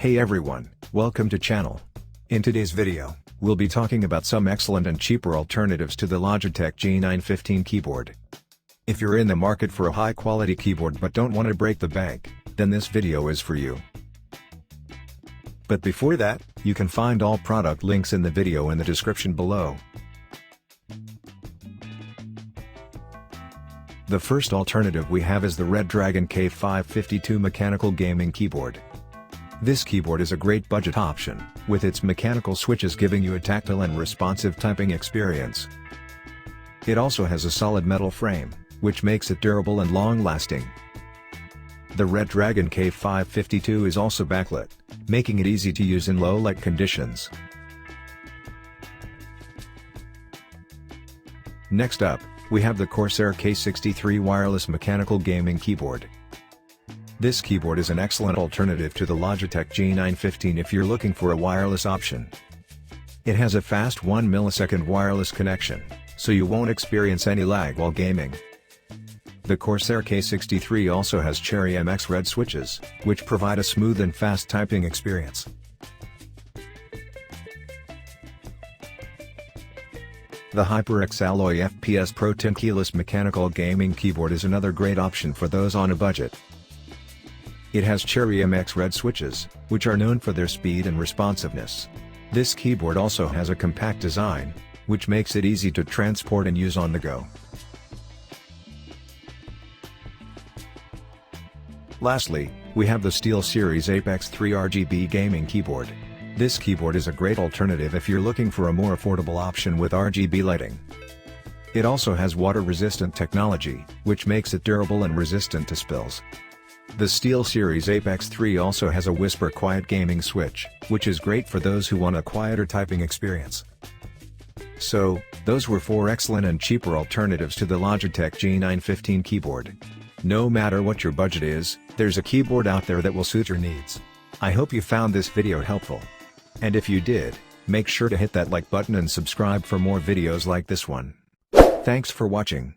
Hey everyone, welcome to channel. In today's video, we'll be talking about some excellent and cheaper alternatives to the Logitech G915 keyboard. If you're in the market for a high-quality keyboard but don't want to break the bank, then this video is for you. But before that, you can find all product links in the video in the description below. The first alternative we have is the Redragon K556 mechanical gaming keyboard. This keyboard is a great budget option, with its mechanical switches giving you a tactile and responsive typing experience. It also has a solid metal frame, which makes it durable and long-lasting. The Redragon K556 is also backlit, making it easy to use in low light conditions. Next up, we have the Corsair K63 wireless mechanical gaming keyboard. This keyboard is an excellent alternative to the Logitech G915 if you're looking for a wireless option. It has a fast 1 millisecond wireless connection, so you won't experience any lag while gaming. The Corsair K63 also has Cherry MX Red switches, which provide a smooth and fast typing experience. The HyperX Alloy FPS Pro 10 keyless mechanical gaming keyboard is another great option for those on a budget. It has Cherry MX Red switches, which are known for their speed and responsiveness. This keyboard also has a compact design, which makes it easy to transport and use on the go. Lastly, we have the SteelSeries Apex 3 RGB gaming keyboard. This keyboard is a great alternative if you're looking for a more affordable option with RGB lighting. It also has water-resistant technology, which makes it durable and resistant to spills. The SteelSeries Apex 3 also has a Whisper Quiet gaming switch, which is great for those who want a quieter typing experience. So, those were 4 excellent and cheaper alternatives to the Logitech G915 keyboard. No matter what your budget is, there's a keyboard out there that will suit your needs. I hope you found this video helpful. And if you did, make sure to hit that like button and subscribe for more videos like this one. Thanks for watching.